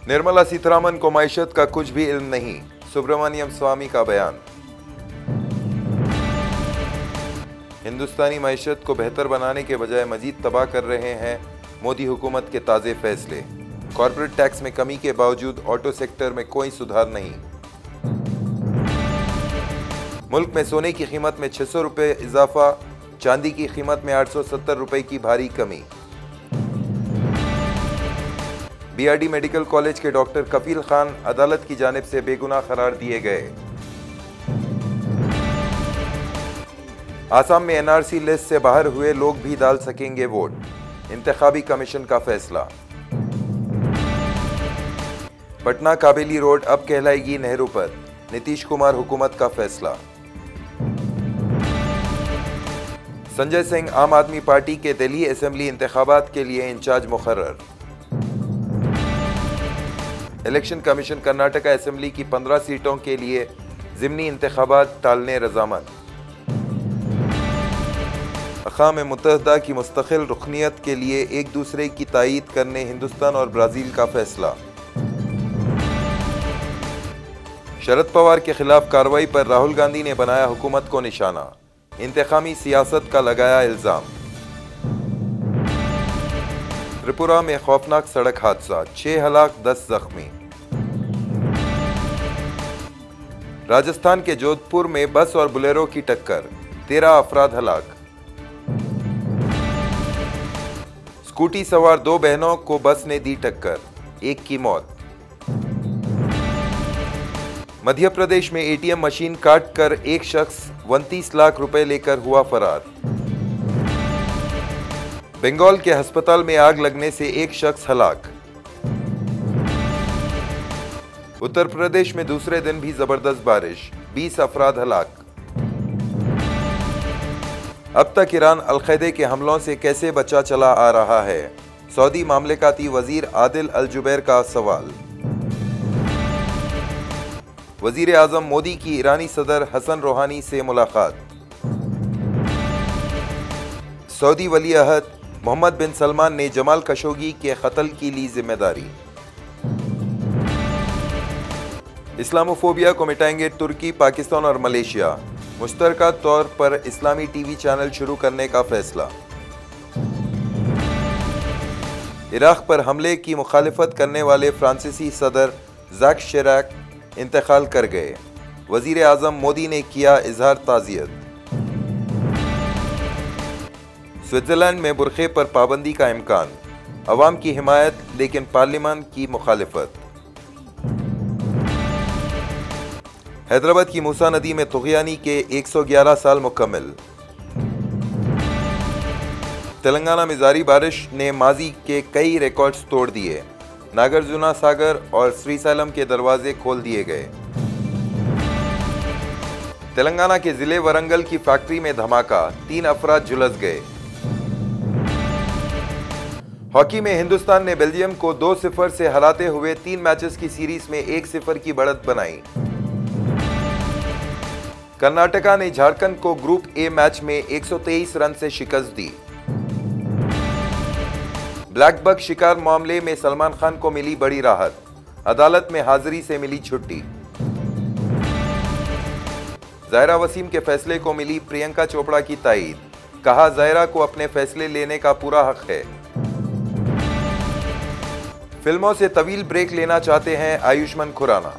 निर्मला सीतारमण को मईशत का कुछ भी इल्म नहीं, सुब्रमण्यम स्वामी का बयान। हिंदुस्तानी मईशत को बेहतर बनाने के बजाय मजीद तबाह कर रहे हैं मोदी हुकूमत के ताज़े फैसले। कॉर्पोरेट टैक्स में कमी के बावजूद ऑटो सेक्टर में कोई सुधार नहीं। मुल्क में सोने की कीमत में 600 रुपये इजाफा, चांदी की कीमत में 870 रुपये की भारी कमी। बीआरडी मेडिकल कॉलेज के डॉक्टर कफील खान अदालत की जानिब से बेगुनाह करार दिए गए। आसाम में एनआरसी लिस्ट से बाहर हुए लोग भी डाल सकेंगे वोट, इंतखाबी कमीशन का फैसला। पटना काबेली रोड अब कहलाएगी नेहरू पर, नीतीश कुमार हुकूमत का फैसला। संजय सिंह आम आदमी पार्टी के दिल्ली असेंबली इंतखाबात के लिए इंचार्ज मुकर्रर। इलेक्शन कमीशन कर्नाटका असेंबली की 15 सीटों के लिए ज़िमनी इंतखाबात टालने रजामंद। अक़वाम मुत्तहिदा की मुस्तकिल रुकनीत के लिए एक दूसरे की तायीद करने हिंदुस्तान और ब्राज़ील का फैसला। शरद पवार के खिलाफ कार्रवाई पर राहुल गांधी ने बनाया हुकूमत को निशाना, इंतकामी सियासत का लगाया इल्जाम। त्रिपुरा में खौफनाक सड़क हादसा, 6 हलाक 10 जख्मी। राजस्थान के जोधपुर में बस और बुलेरो की टक्कर, 13 अफराद हलाक। स्कूटी सवार 2 बहनों को बस ने दी टक्कर, एक की मौत। मध्य प्रदेश में एटीएम मशीन काट कर एक शख्स 29 लाख रुपए लेकर हुआ फरार। बंगाल के अस्पताल में आग लगने से एक शख्स हलाक। उत्तर प्रदेश में दूसरे दिन भी जबरदस्त बारिश, 20 अफराद हलाक। अब तक ईरान अल-कायदा के हमलों से कैसे बचा चला आ रहा है, सऊदी मामलेकाती वजीर आदिल अल जुबैर का सवाल। वजीर आजम मोदी की ईरानी सदर हसन रूहानी से मुलाकात। सऊदी वली अहद मोहम्मद बिन सलमान ने जमाल खशोगी के कत्ल की ली जिम्मेदारी। इस्लामोफोबिया को मिटाएंगे तुर्की, पाकिस्तान और मलेशिया, मुश्तरका तौर पर इस्लामी टीवी चैनल शुरू करने का फैसला। इराक पर हमले की मुखालिफत करने वाले फ्रांसीसी सदर ज़ैक शिराक इंतकाल कर गए, वजीर आजम मोदी ने किया इजहार ताज़ियत। स्विट्जरलैंड में बुरखे पर पाबंदी का इम्कान, अवाम की हिमायत लेकिन पार्लियामान की मुखालिफत। हैदराबाद की मूसा नदी में तुग़यानी के 111 साल मुकम्मल। तेलंगाना में जारी बारिश ने माजी के कई रिकॉर्ड्स तोड़ दिए, नागार्जुना सागर और श्रीशैलम के दरवाजे खोल दिए गए। तेलंगाना के जिले वरंगल की फैक्ट्री में धमाका, 3 अफराद झुलस गए। हॉकी में हिंदुस्तान ने बेल्जियम को 2-0 से हराते हुए 3 मैचेस की सीरीज में 1-0 की बढ़त बनाई। कर्नाटका ने झारखंड को ग्रुप ए मैच में 123 रन से शिकस्त दी। ब्लैक बग शिकार मामले में सलमान खान को मिली बड़ी राहत, अदालत में हाजिरी से मिली छुट्टी। ज़ायरा वसीम के फैसले को मिली प्रियंका चोपड़ा की तायीद, कहा ज़ायरा को अपने फैसले लेने का पूरा हक है। फिल्मों से तवील ब्रेक लेना चाहते हैं आयुष्मान खुराना।